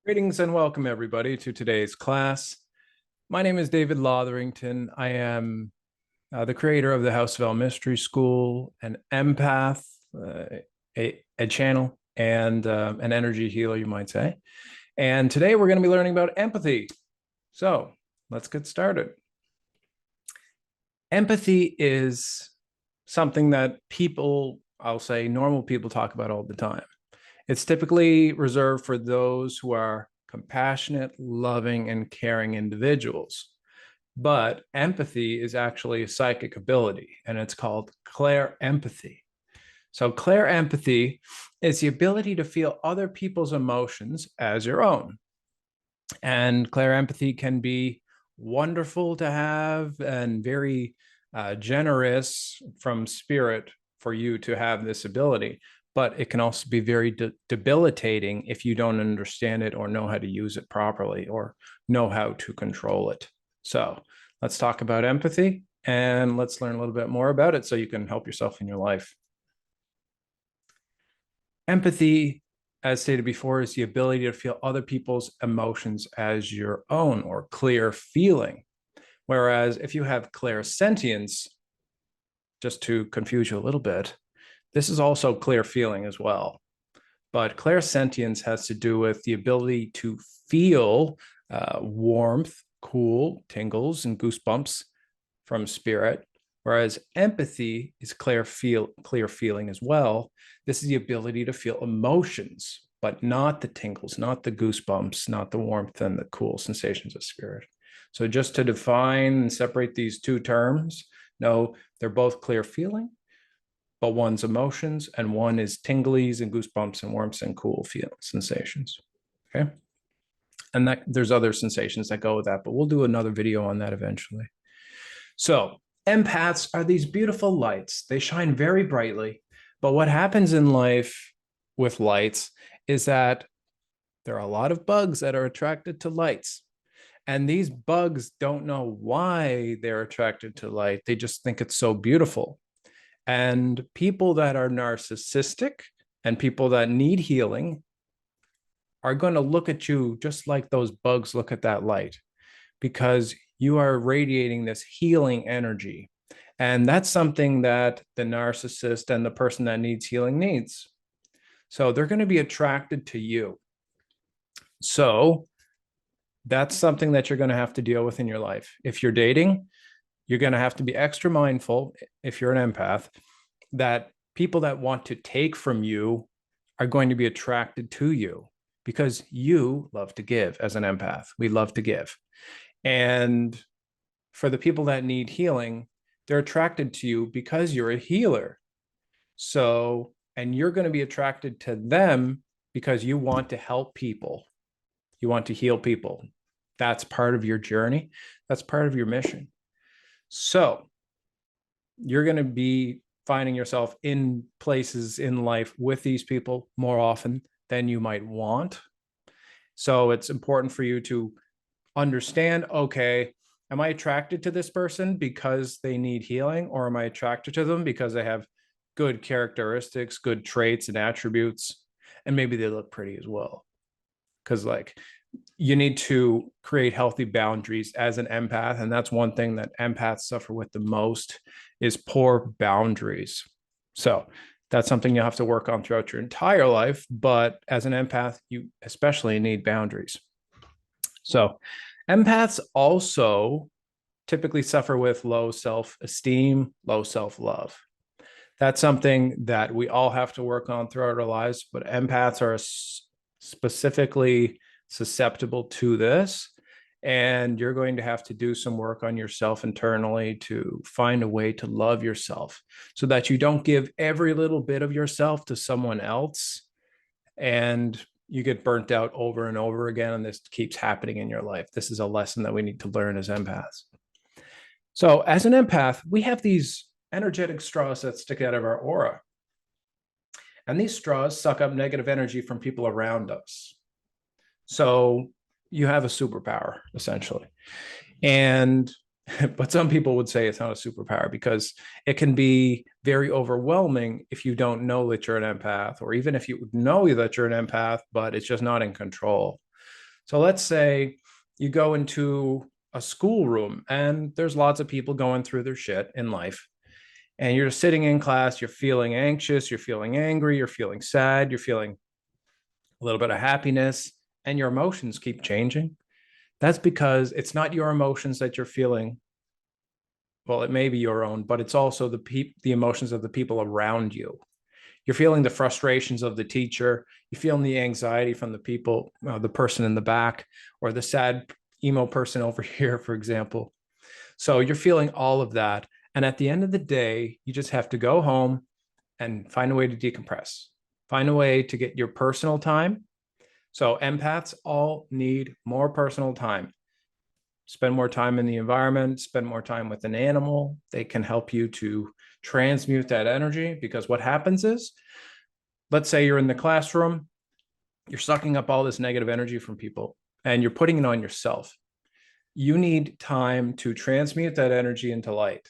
Greetings and welcome everybody to today's class. My name is David Lotherington. I am the creator of the House of L Mystery School, an empath, a channel, and an energy healer, you might say. And today we're going to be learning about empathy. So let's get started. Empathy is something that people, I'll say normal people, talk about all the time. It's typically reserved for those who are compassionate, loving, and caring individuals. But empathy is actually a psychic ability, and it's called empathy. So empathy is the ability to feel other people's emotions as your own. And empathy can be wonderful to have and very generous from spirit for you to have this ability. But it can also be very debilitating if you don't understand it or know how to use it properly or know how to control it. So let's talk about empathy and let's learn a little bit more about it so you can help yourself in your life. Empathy, as stated before, is the ability to feel other people's emotions as your own, or clear feeling. Whereas if you have clairsentience, just to confuse you a little bit, this is also clear feeling as well. But clairsentience has to do with the ability to feel warmth, cool, tingles, and goosebumps from spirit. Whereas empathy is clear feeling as well. This is the ability to feel emotions, but not the tingles, not the goosebumps, not the warmth and the cool sensations of spirit. So just to define and separate these two terms, no, they're both clear feeling, but one's emotions and one is tinglies and goosebumps and warmth and cool sensations. Okay. And that there's other sensations that go with that, but we'll do another video on that eventually. So empaths are these beautiful lights. They shine very brightly, but what happens in life with lights is that there are a lot of bugs that are attracted to lights. And these bugs don't know why they're attracted to light. They just think it's so beautiful. And people that are narcissistic and people that need healing are going to look at you just like those bugs look at that light, because you are radiating this healing energy. And that's something that the narcissist and the person that needs healing needs. So they're going to be attracted to you. So that's something that you're going to have to deal with in your life. If you're dating, you're going to have to be extra mindful, if you're an empath, that people that want to take from you are going to be attracted to you because you love to give. As an empath, we love to give. And for the people that need healing, they're attracted to you because you're a healer. So, and you're going to be attracted to them because you want to help people. You want to heal people. That's part of your journey. That's part of your mission. So you're going to be finding yourself in places in life with these people more often than you might want. So it's important for you to understand, okay, am I attracted to this person because they need healing, or am I attracted to them because they have good characteristics, good traits and attributes, and maybe they look pretty as well? Because you need to create healthy boundaries as an empath. And that's one thing that empaths suffer with the most, is poor boundaries. So that's something you have to work on throughout your entire life. But as an empath, you especially need boundaries. So empaths also typically suffer with low self-esteem, low self-love. That's something that we all have to work on throughout our lives, but empaths are specifically susceptible to this, and you're going to have to do some work on yourself internally to find a way to love yourself so that you don't give every little bit of yourself to someone else and you get burnt out over and over again, and this keeps happening in your life. This is a lesson that we need to learn as empaths. So as an empath, we have these energetic straws that stick out of our aura, and these straws suck up negative energy from people around us. So you have a superpower, essentially. And but some people would say it's not a superpower because it can be very overwhelming if you don't know that you're an empath, or even if you know that you're an empath, but it's just not in control. So let's say you go into a schoolroom and there's lots of people going through their shit in life. And you're sitting in class, you're feeling anxious, you're feeling angry, you're feeling sad, you're feeling a little bit of happiness, and your emotions keep changing. That's because it's not your emotions that you're feeling. Well, it may be your own, but it's also the emotions of the people around you. You're feeling the frustrations of the teacher. You're feeling the anxiety from the people, the person in the back, or the sad emo person over here, for example. So you're feeling all of that. And at the end of the day, you just have to go home and find a way to decompress, find a way to get your personal time. So empaths all need more personal time. Spend more time in the environment, spend more time with an animal. They can help you to transmute that energy, because what happens is, let's say you're in the classroom, you're sucking up all this negative energy from people and you're putting it on yourself. You need time to transmute that energy into light.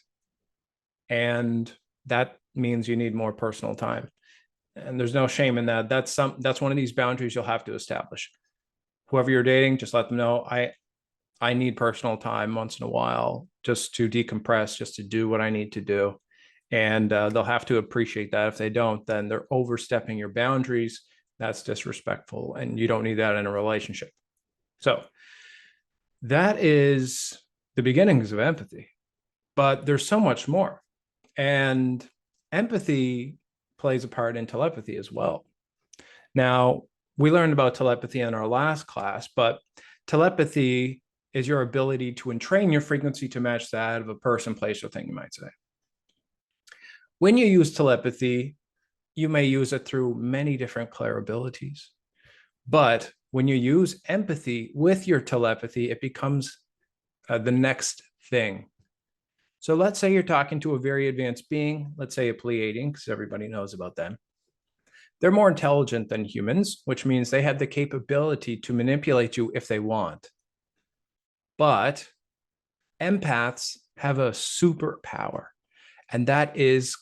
And that means you need more personal time. And there's no shame in that. That's one of these boundaries you'll have to establish. Whoever you're dating, just let them know, I need personal time once in a while just to decompress, just to do what I need to do. And they'll have to appreciate that. If they don't, then they're overstepping your boundaries. That's disrespectful, and you don't need that in a relationship. So that is the beginnings of empathy, but there's so much more. And empathy plays a part in telepathy as well. Now, we learned about telepathy in our last class, but telepathy is your ability to entrain your frequency to match that of a person, place, or thing, you might say. When you use telepathy, you may use it through many different clair abilities. But when you use empathy with your telepathy, it becomes the next thing. So let's say you're talking to a very advanced being, let's say a Pleiadian, because everybody knows about them. They're more intelligent than humans, which means they have the capability to manipulate you if they want. But empaths have a superpower, and that is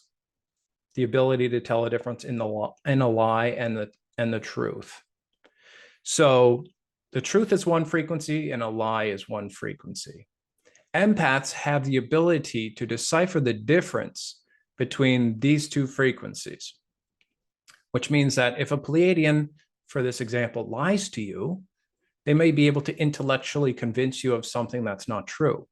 the ability to tell a difference in a lie and the truth. So the truth is one frequency and a lie is one frequency. Empaths have the ability to decipher the difference between these two frequencies, which means that if a Pleiadian, for this example, lies to you, they may be able to intellectually convince you of something that's not true.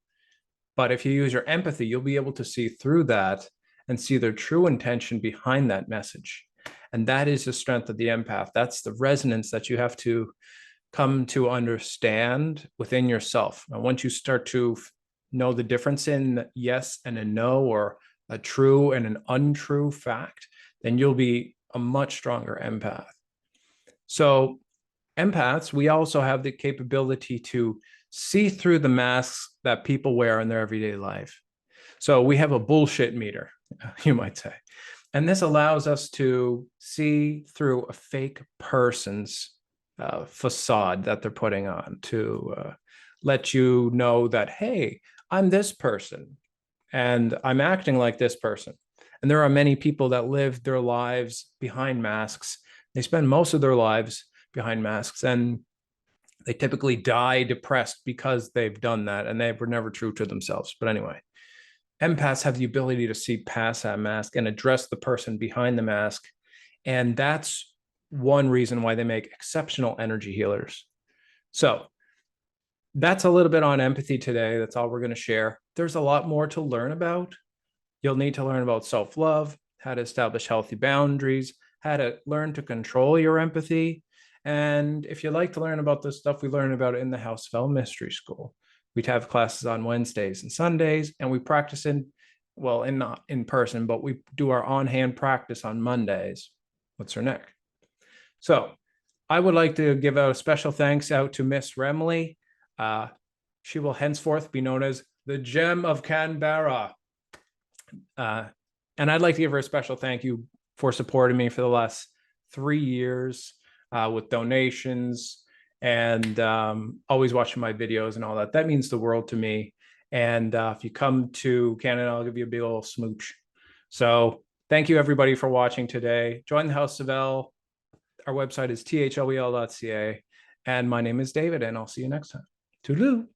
But if you use your empathy, you'll be able to see through that and see their true intention behind that message. And that is the strength of the empath. That's the resonance that you have to come to understand within yourself. And once you start to know the difference in yes and a no, or a true and an untrue fact, then you'll be a much stronger empath. So empaths, we also have the capability to see through the masks that people wear in their everyday life. So we have a bullshit meter, you might say. And this allows us to see through a fake person's facade that they're putting on, to let you know that, hey, I'm this person and I'm acting like this person. And there are many people that live their lives behind masks. They spend most of their lives behind masks, and they typically die depressed because they've done that, and they were never true to themselves. But anyway, empaths have the ability to see past that mask and address the person behind the mask. And that's one reason why they make exceptional energy healers. So that's a little bit on empathy today. That's all we're going to share. There's a lot more to learn about. You'll need to learn about self-love, how to establish healthy boundaries, how to learn to control your empathy. And if you like to learn about this stuff, we learn about it in the House of L Mystery School. We'd have classes on Wednesdays and Sundays, and we practice not in person, but we do our on-hand practice on Mondays. What's her neck? So I would like to give out a special thanks out to Miss Remley. She will henceforth be known as the Gem of Canberra. And I'd like to give her a special thank you for supporting me for the last 3 years with donations and always watching my videos and all that. That means the world to me. And if you come to Canada, I'll give you a big old smooch. So thank you, everybody, for watching today. Join the House of L. Our website is thlel.ca. And my name is David, and I'll see you next time. Toodaloo.